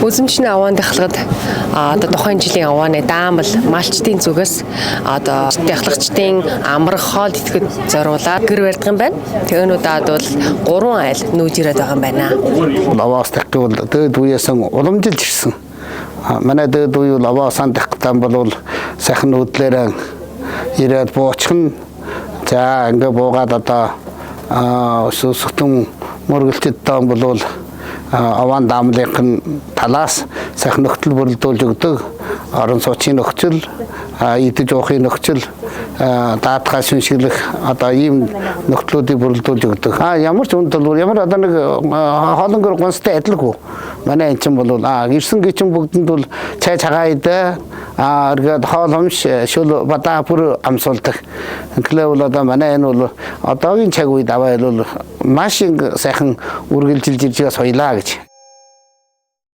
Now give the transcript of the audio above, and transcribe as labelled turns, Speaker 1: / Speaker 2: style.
Speaker 1: Үзэмжний аваан дахлагад одоо тухайн жилийн авааны даамал малчдын зүгээс одоо дахлагчдын амрах хоол идэхэд зориулаад гэр барьдаг юм байна. Тэгэнүүдээд бол 3 айл нүүж ирээд байгаа юм байна.
Speaker 2: Лаваас дахгуул дээд үеэсэн уламжилж ирсэн. Манай дээд үе лаваасан дахтан бол сайхан нүдлэрэн ирээд буучхан за ингээ буугаад одоо сүсгтэн мөргөлтөд таан бол аваан даамлын талаас сайхан нөхцөл бүрэлдүүлж өгдөг. Орон сууцын нөхцөл, идэж уухын нөхцөл, даатгай шинжлэх одоо ийм нөхцлүүдийг бүрэлдүүлж өгдөг. Ямар ч үнд бол ямар одоо нэг хоолонгор гонстой адилгүй. Манай энэ чинь бол ирсэн гिचэн бүгдэнд бол цай цагаан идэ эргээд хоол хомш шүл бадаа бүр амсуулдаг. Инглээ бол одоо манай энэ бол одоогийн цаг үед аваа бол маш сайхан үргэлжилж ирж байгаа соёлаа гэж.